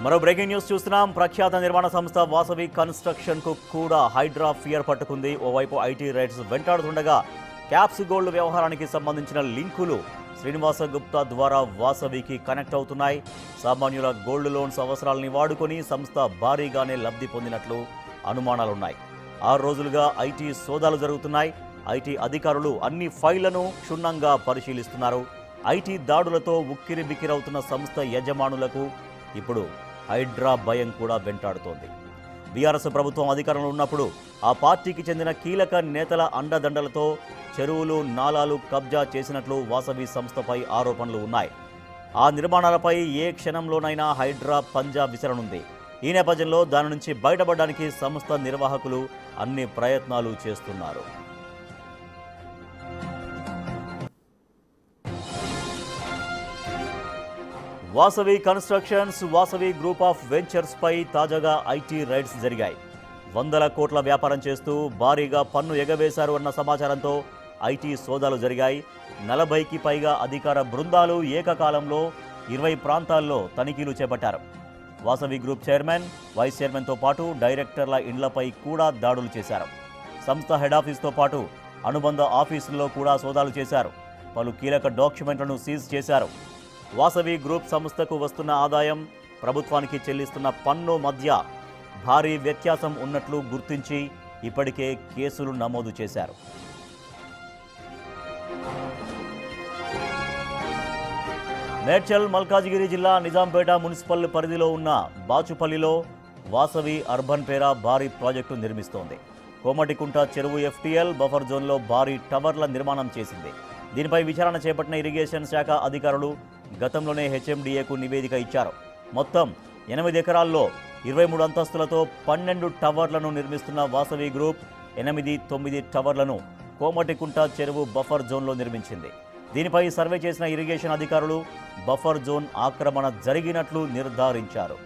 మరో breaking news చూస్తున్నాం. ప్రఖ్యాత నిర్మాణ సంస్థ వాసవి కన్స్ట్రక్షన్ కు కూడా హైడ్రా ఫియర్ పట్టుకుంది. ఓవైపు ఐటీ రైట్స్ వెంటాడుతుండగా క్యాప్స్ గోల్డ్ వ్యవహారానికి సంబంధించిన లింకులు శ్రీనివాస గుప్తా ద్వారా వాసవికి కనెక్ట్ అవుతున్నాయి. సామాన్యుల గోల్డ్ లోన్స్ అవసరాలని వాడుకొని సంస్థ భారీగానే లబ్ధి పొందినట్లు అనుమానాలున్నాయి. 6 రోజులుగా ఐటీ సోదాలు జరుగుతున్నాయి. ఐటీ అధికారులు అన్ని ఫైళ్లను క్షుణ్ణంగా పరిశీలిస్తున్నారు. ఐటీ దాడులతో ఉక్కిరిబిక్కిరవుతున్న సంస్థ యజమానులకు ఇప్పుడు హైడ్రా భయం కూడా వెంటాడుతోంది. బీఆర్ఎస్ ప్రభుత్వం అధికారంలో ఉన్నప్పుడు ఆ పార్టీకి చెందిన కీలక నేతల అండదండలతో చెరువులు, నాలాలు కబ్జా చేసినట్లు వాసవి సంస్థపై ఆరోపణలు ఉన్నాయి. ఆ నిర్మాణాలపై ఏ క్షణంలోనైనా హైడ్రా పంజా విసరనుంది. ఈ నేపథ్యంలో దాని నుంచి బయటపడడానికి సంస్థ నిర్వాహకులు అన్ని ప్రయత్నాలు చేస్తున్నారు. Vasavi constructions, Vasavi group of ventures పై తాజాగా ఐటీ రైడ్స్ జరిగాయి. 100 కోట్ల వ్యాపారం చేస్తూ భారీగా పన్ను ఎగవేశారు అన్న సమాచారంతో ఐటీ సోదాలు జరిగాయి. 40కి పైగా అధికార బృందాలు ఏకకాలంలో 20 ప్రాంతాల్లో తనిఖీలు చేపట్టారు. వాసవి గ్రూప్ చైర్మన్, వైస్ చైర్మన్తో పాటు డైరెక్టర్ల ఇండ్లపై కూడా దాడులు చేశారు. సంస్థ హెడ్ ఆఫీస్తో పాటు అనుబంధ ఆఫీసుల్లో కూడా సోదాలు చేశారు. పలు కీలక డాక్యుమెంట్లను సీజ్ చేశారు. వాసవి గ్రూప్ సంస్థకు వస్తున్న ఆదాయం, ప్రభుత్వానికి చెల్లిస్తున్న పన్ను మధ్య భారీ వ్యత్యాసం ఉన్నట్లు గుర్తించి ఇప్పటికే కేసులు నమోదు చేశారు. మేడ్చల్ మల్కాజిగిరి జిల్లా నిజాంపేట మున్సిపల్ పరిధిలో ఉన్న బాచుపల్లిలో వాసవి అర్బన్ పేరా భారీ ప్రాజెక్టు నిర్మిస్తోంది. కోమటికుంట చెరువు FTL బఫర్ జోన్లో భారీ టవర్ల నిర్మాణం చేసింది. దీనిపై విచారణ చేపట్టిన ఇరిగేషన్ శాఖ అధికారులు గతంలోనే HMDAకు నివేదిక ఇచ్చారు. మొత్తం 8 ఎకరాల్లో 23 అంతస్తులతో 12 టవర్లను నిర్మిస్తున్న వాసవి గ్రూప్ 8-9 టవర్లను కోమటికుంట చెరువు బఫర్ జోన్లో నిర్మించింది. దీనిపై సర్వే చేసిన ఇరిగేషన్ అధికారులు బఫర్ జోన్ ఆక్రమణ జరిగినట్లు నిర్ధారించారు.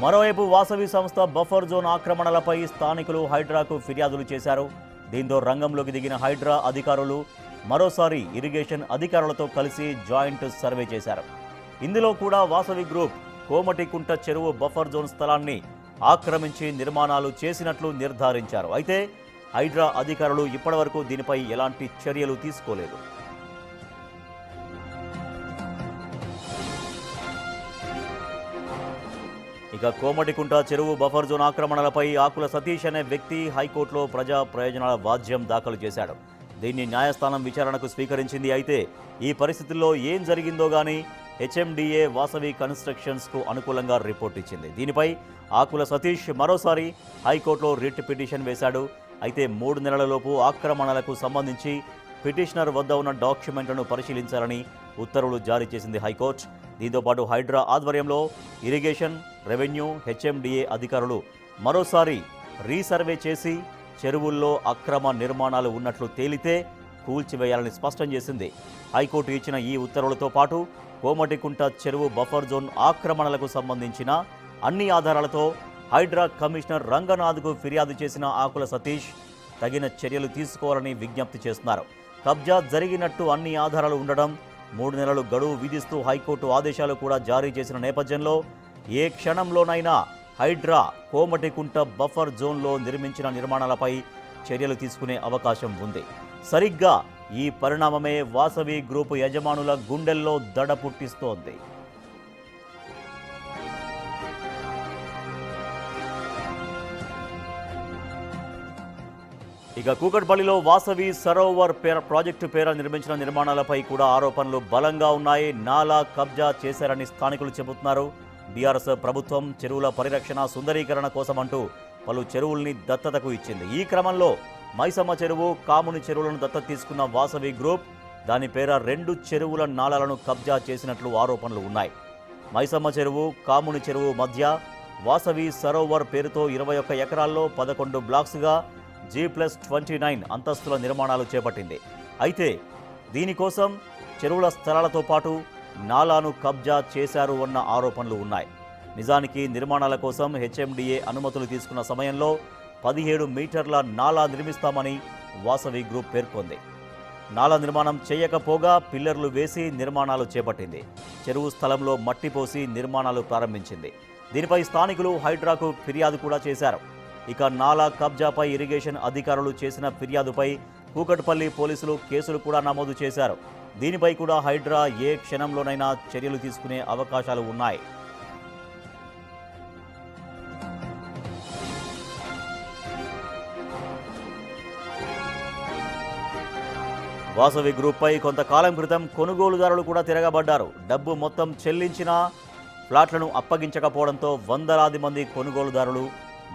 మరోవైపు వాసవి సంస్థ బఫర్ జోన్ ఆక్రమణలపై స్థానికులు హైడ్రాకు ఫిర్యాదులు చేశారు. దీంతో రంగంలోకి దిగిన హైడ్రా అధికారులు మరోసారి ఇరిగేషన్ అధికారులతో కలిసి జాయింట్ సర్వే చేశారు. ఇందులో కూడా వాసవి గ్రూప్ కోమటికుంట చెరువు బఫర్ జోన్ స్థలాన్ని ఆక్రమించి నిర్మాణాలు చేసినట్లు నిర్ధారించారు. అయితే హైడ్రా అధికారులు ఇప్పటివరకు దీనిపై ఎలాంటి చర్యలు తీసుకోలేదు. ఇక కోమటికుంట చెరువు బఫర్ జోన్ ఆక్రమణలపై ఆకుల సతీష్ అనే వ్యక్తి హైకోర్టులో ప్రజా ప్రయోజనాల వాద్యం దాఖలు చేశాడు. దీన్ని న్యాయస్థానం విచారణకు స్వీకరించింది. అయితే ఈ పరిస్థితుల్లో ఏం జరిగిందో గానీ HMDA వాసవి కన్స్ట్రక్షన్స్కు అనుకూలంగా రిపోర్ట్ ఇచ్చింది. దీనిపై ఆకుల సతీష్ మరోసారి హైకోర్టులో రిట్ పిటిషన్ వేశాడు. అయితే 3 నెలలలోపు ఆక్రమణలకు సంబంధించి పిటిషనర్ వద్ద ఉన్న డాక్యుమెంట్లను పరిశీలించాలని ఉత్తర్వులు జారీ చేసింది హైకోర్టు. దీంతోపాటు హైడ్రా ఆధ్వర్యంలో ఇరిగేషన్, రెవెన్యూ, HMDA అధికారులు మరోసారి రీసర్వే చేసి చెరువుల్లో అక్రమ నిర్మాణాలు ఉన్నట్లు తేలితే కూల్చివేయాలని స్పష్టం చేసింది. హైకోర్టు ఇచ్చిన ఈ ఉత్తర్వులతో పాటు కోమటికుంట చెరువు బఫర్ జోన్ ఆక్రమణలకు సంబంధించిన అన్ని ఆధారాలతో హైడ్రా కమిషనర్ రంగనాథ్కు ఫిర్యాదు చేసిన ఆకుల సతీష్ తగిన చర్యలు తీసుకోవాలని విజ్ఞప్తి చేస్తున్నారు. కబ్జా జరిగినట్టు అన్ని ఆధారాలు ఉండడం, 3 నెలలు గడువు విధిస్తూ హైకోర్టు ఆదేశాలు కూడా జారీ చేసిన నేపథ్యంలో ఏ క్షణంలోనైనా హైడ్రా కోమటికుంట బఫర్ జోన్లో నిర్మించిన నిర్మాణాలపై చర్యలు తీసుకునే అవకాశం ఉంది. సరిగ్గా ఈ పరిణామమే వాసవి గ్రూపు యజమానుల గుండెల్లో దడ పుట్టిస్తోంది. ఇక కూకట్పల్లిలో వాసవి సరోవర్ ప్రాజెక్టు పేర నిర్మించిన నిర్మాణాలపై కూడా ఆరోపణలు బలంగా ఉన్నాయి. నాలా కబ్జా చేశారని స్థానికులు చెబుతున్నారు. బీఆర్ఎస్ ప్రభుత్వం చెరువుల పరిరక్షణ, సుందరీకరణ కోసమంటూ పలు చెరువుల్ని దత్తతకు ఇచ్చింది. ఈ క్రమంలో మైసమ్మ చెరువు, కాముని చెరువులను దత్తత తీసుకున్న వాసవి గ్రూప్ దాని పేర 2 చెరువుల నాలాలను కబ్జా చేసినట్లు ఆరోపణలు ఉన్నాయి. మైసమ్మ చెరువు, కాముని చెరువు మధ్య వాసవి సరోవర్ పేరుతో 21 ఎకరాల్లో 11 బ్లాక్స్గా G+29 అంతస్తుల నిర్మాణాలు చేపట్టింది. అయితే దీనికోసం చెరువుల స్థలాలతో పాటు నాలాను కబ్జా చేశారు అన్న ఆరోపణలు ఉన్నాయి. నిజానికి నిర్మాణాల కోసం HMDA అనుమతులు తీసుకున్న సమయంలో 17 మీటర్ల నాలా నిర్మిస్తామని వాసవి గ్రూప్ పేర్కొంది. నాలా నిర్మాణం చేయకపోగా పిల్లర్లు వేసి నిర్మాణాలు చేపట్టింది. చెరువు స్థలంలో మట్టి పోసి నిర్మాణాలు ప్రారంభించింది. దీనిపై స్థానికులు హైడ్రాకు ఫిర్యాదు కూడా చేశారు. ఇక నాలా కబ్జాపై ఇరిగేషన్ అధికారులు చేసిన ఫిర్యాదుపై కూకట్పల్లి పోలీసులు కేసులు కూడా నమోదు చేశారు. దీనిపై కూడా హైడ్రా ఏ క్షణంలోనైనా చర్యలు తీసుకునే అవకాశాలు ఉన్నాయి. వాసవి గ్రూప్పై కొంతకాలం క్రితం కొనుగోలుదారులు కూడా తిరగబడ్డారు. డబ్బు మొత్తం చెల్లించినా ఫ్లాట్లను అప్పగించకపోవడంతో వందలాది మంది కొనుగోలుదారులు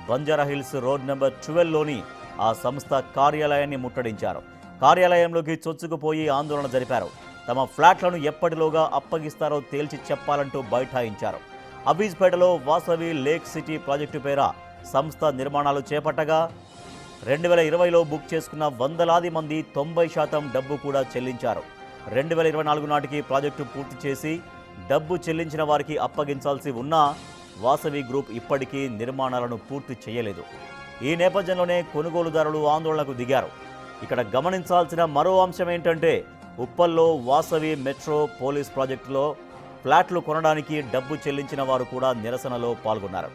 బంజారాహిల్స్ రోడ్ నెంబర్ 12లోని ఆ సంస్థ కార్యాలయాన్ని ముట్టడించారు. కార్యాలయంలోకి చొచ్చుకుపోయి ఆందోళన జరిపారు. తమ ఫ్లాట్లను ఎప్పటిలోగా అప్పగిస్తారో తేల్చి చెప్పాలంటూ బైఠాయించారు. అబీజ్పేటలో వాసవి లేక్ సిటీ ప్రాజెక్టు పేర సంస్థ నిర్మాణాలు చేపట్టగా 2020లో బుక్ చేసుకున్న వందలాది మంది 90% డబ్బు కూడా చెల్లించారు. 2024 నాటికి ప్రాజెక్టు పూర్తి చేసి డబ్బు చెల్లించిన వారికి అప్పగించాల్సి ఉన్నా వాసవి గ్రూప్ ఇప్పటికీ నిర్మాణాలను పూర్తి చేయలేదు. ఈ నేపథ్యంలోనే కొనుగోలుదారులు ఆందోళనకు దిగారు. ఇక్కడ గమనించాల్సిన మరో అంశం ఏంటంటే ఉప్పల్లో వాసవి మెట్రో పోలీస్ ప్రాజెక్టులో ఫ్లాట్లు కొనడానికి డబ్బు చెల్లించిన వారు కూడా నిరసనలో పాల్గొన్నారు.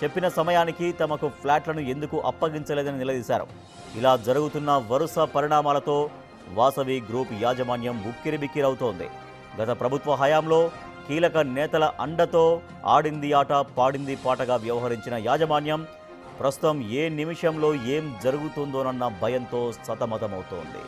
చెప్పిన సమయానికి తమకు ఫ్లాట్లను ఎందుకు అప్పగించలేదని నిలదీశారు. ఇలా జరుగుతున్న వరుస పరిణామాలతో వాసవి గ్రూప్ యాజమాన్యం ఉక్కిరిబిక్కిరవుతోంది. గత ప్రభుత్వ హయాంలో కీలక నేతల అండతో ఆడింది ఆట పాడింది పాటగా వ్యవహరించిన యాజమాన్యం ప్రస్తుతం ఏ నిమిషంలో ఏం జరుగుతుందోనన్న భయంతో సతమతమవుతోంది.